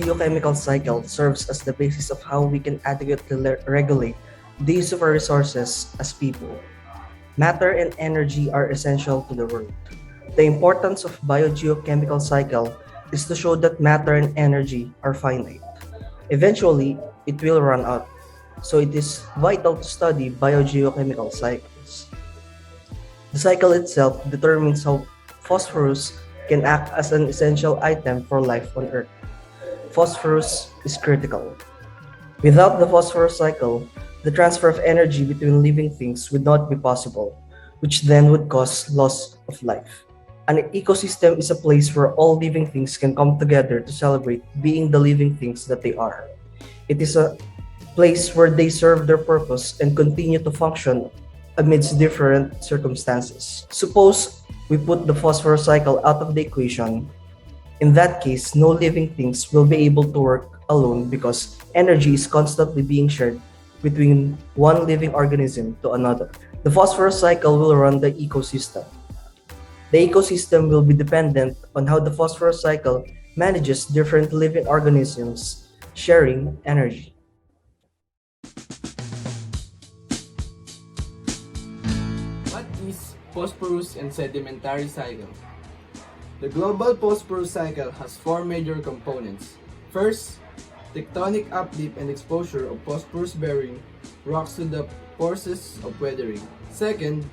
biogeochemical cycle serves as the basis of how we can adequately regulate the use of our resources as people. Matter and energy are essential to the world. The importance of biogeochemical cycle is to show that matter and energy are finite. Eventually, it will run out. So it is vital to study biogeochemical cycles. The cycle itself determines how phosphorus can act as an essential item for life on Earth. Phosphorus is critical. Without the phosphorus cycle, the transfer of energy between living things would not be possible, which then would cause loss of life. An ecosystem is a place where all living things can come together to celebrate being the living things that they are. It is a place where they serve their purpose and continue to function amidst different circumstances. Suppose we put the phosphorus cycle out of the equation. In that case, no living things will be able to work alone because energy is constantly being shared between one living organism to another. The phosphorus cycle will run the ecosystem. The ecosystem will be dependent on how the phosphorus cycle manages different living organisms sharing energy. What is Phosphorus and Sedimentary Cycle? The global phosphorus cycle has four major components. First, tectonic uplift and exposure of phosphorus-bearing rocks to the forces of weathering. Second,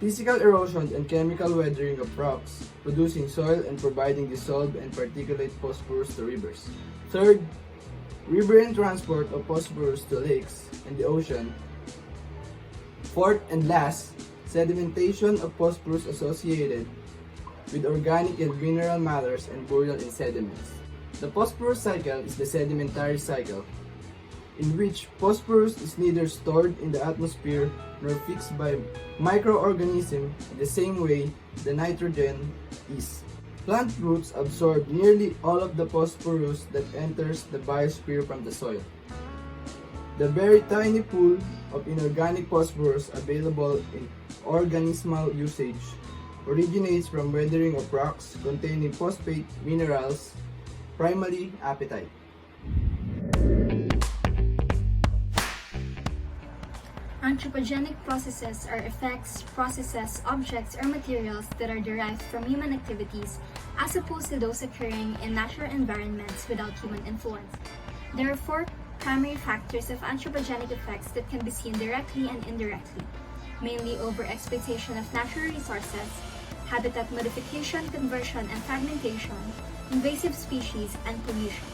physical erosion and chemical weathering of rocks, producing soil and providing dissolved and particulate phosphorus to rivers. Third, riverine transport of phosphorus to lakes and the ocean. Fourth and last, sedimentation of phosphorus associated with organic and mineral matters and burial in sediments. The phosphorus cycle is the sedimentary cycle, in which phosphorus is neither stored in the atmosphere nor fixed by microorganisms in the same way the nitrogen is. Plant roots absorb nearly all of the phosphorus that enters the biosphere from the soil. The very tiny pool of inorganic phosphorus available in organismal usage originates from weathering of rocks containing phosphate minerals, primarily apatite. Anthropogenic processes are effects, processes, objects, or materials that are derived from human activities as opposed to those occurring in natural environments without human influence. There are four primary factors of anthropogenic effects that can be seen directly and indirectly, mainly overexploitation of natural resources, habitat modification, conversion, and fragmentation, invasive species, and pollution.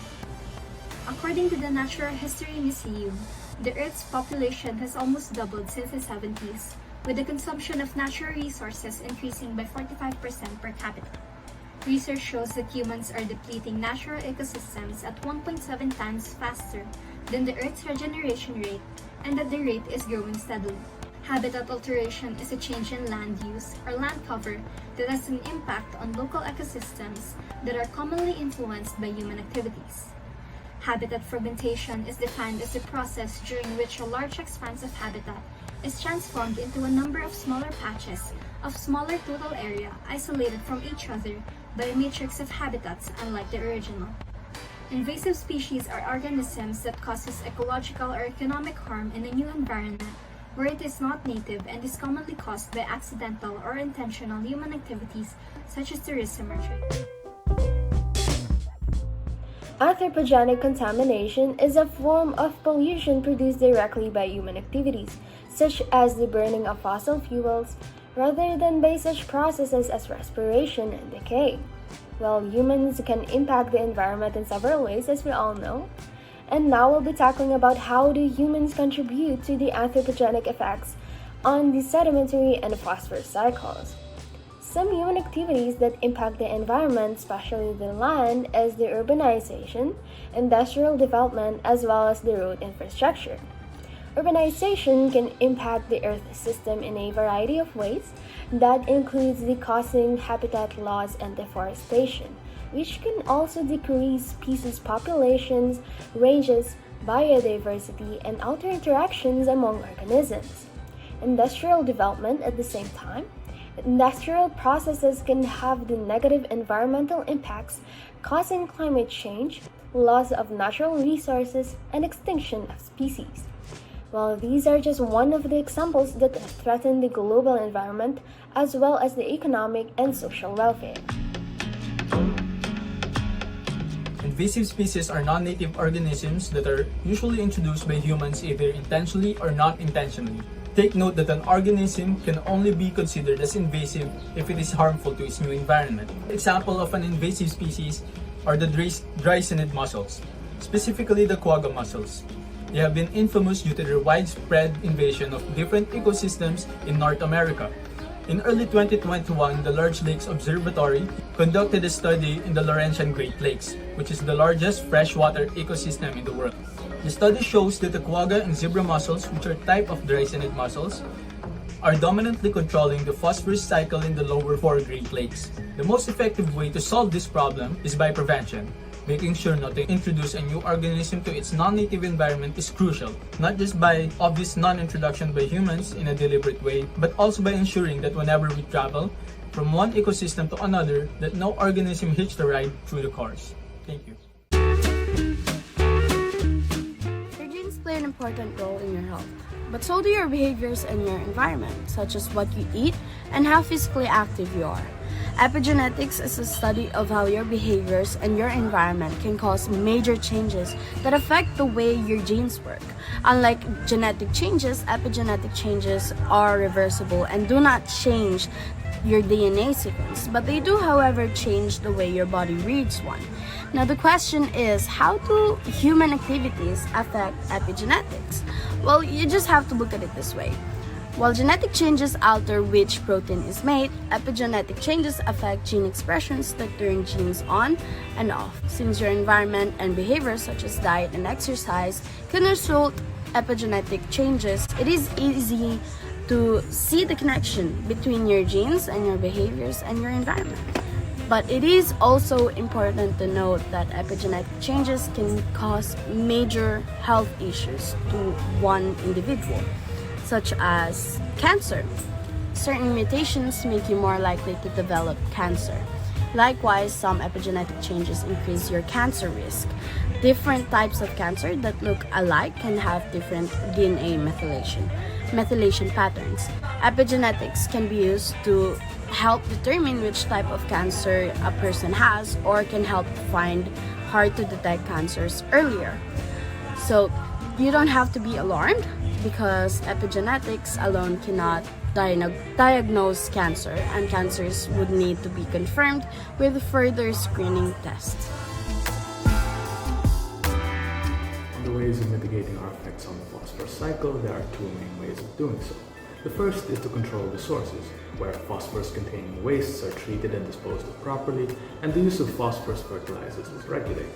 According to the Natural History Museum, the Earth's population has almost doubled since the 70s, with the consumption of natural resources increasing by 45% per capita. Research shows that humans are depleting natural ecosystems at 1.7 times faster than the Earth's regeneration rate, and that the rate is growing steadily. Habitat alteration is a change in land use or land cover that has an impact on local ecosystems that are commonly influenced by human activities. Habitat fragmentation is defined as the process during which a large expanse of habitat is transformed into a number of smaller patches of smaller total area isolated from each other by a matrix of habitats unlike the original. Invasive species are organisms that causes ecological or economic harm in a new environment where it is not native and is commonly caused by accidental or intentional human activities such as tourism or trade. Anthropogenic contamination is a form of pollution produced directly by human activities, such as the burning of fossil fuels, rather than by such processes as respiration and decay. Well, humans can impact the environment in several ways, as we all know. And now we'll be talking about how do humans contribute to the anthropogenic effects on the sedimentary and phosphorus cycles. Some human activities that impact the environment, especially the land, is the urbanization, industrial development, as well as the road infrastructure. Urbanization can impact the Earth system in a variety of ways. That includes the causing habitat loss and deforestation, which can also decrease species populations, ranges, biodiversity, and alter interactions among organisms. Industrial development at the same time. Industrial processes can have the negative environmental impacts causing climate change, loss of natural resources, and extinction of species. While these are just one of the examples that threaten the global environment as well as the economic and social welfare. Invasive species are non-native organisms that are usually introduced by humans either intentionally or not intentionally. Take note that an organism can only be considered as invasive if it is harmful to its new environment. Example of an invasive species are the dry-cinid mussels, specifically the quagga mussels. They have been infamous due to their widespread invasion of different ecosystems in North America. In early 2021, the Large Lakes Observatory conducted a study in the Laurentian Great Lakes, which is the largest freshwater ecosystem in the world. The study shows that the quagga and zebra mussels, which are type of dry-cinid mussels, are dominantly controlling the phosphorus cycle in the lower four Great Lakes. The most effective way to solve this problem is by prevention. Making sure not to introduce a new organism to its non-native environment is crucial, not just by obvious non-introduction by humans in a deliberate way, but also by ensuring that whenever we travel from one ecosystem to another, that no organism hitched a ride through the course. Thank you. Your genes play an important role in your health, but so do your behaviors and your environment, such as what you eat and how physically active you are. Epigenetics is a study of how your behaviors and your environment can cause major changes that affect the way your genes work. Unlike genetic changes, epigenetic changes are reversible and do not change your DNA sequence, but they do, however, change the way your body reads one. Now the question is, how do human activities affect epigenetics? Well, you just have to look at it this way. While genetic changes alter which protein is made, epigenetic changes affect gene expressions that turn genes on and off. Since your environment and behaviors such as diet and exercise can result epigenetic changes, it is easy to see the connection between your genes and your behaviors and your environment. But it is also important to note that epigenetic changes can cause major health issues to one individual, such as cancer. Certain mutations make you more likely to develop cancer. Likewise, some epigenetic changes increase your cancer risk. Different types of cancer that look alike can have different DNA methylation patterns. Epigenetics can be used to help determine which type of cancer a person has, or can help find hard to detect cancers earlier. So you don't have to be alarmed, because epigenetics alone cannot diagnose cancer, and cancers would need to be confirmed with further screening tests. On the ways of mitigating our effects on the phosphorus cycle, there are two main ways of doing so. The first is to control the sources, where phosphorus-containing wastes are treated and disposed of properly, and the use of phosphorus fertilizers is regulated.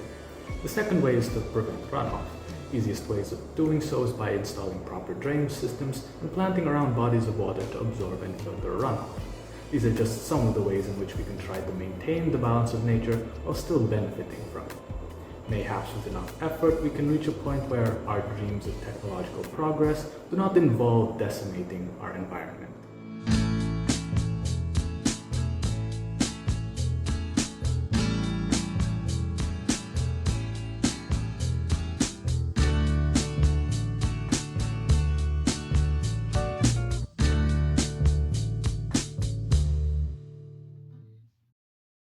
The second way is to prevent runoff. Easiest ways of doing so is by installing proper drainage systems and planting around bodies of water to absorb and filter runoff. These are just some of the ways in which we can try to maintain the balance of nature while still benefiting from it. Mayhaps with enough effort, we can reach a point where our dreams of technological progress do not involve decimating our environment.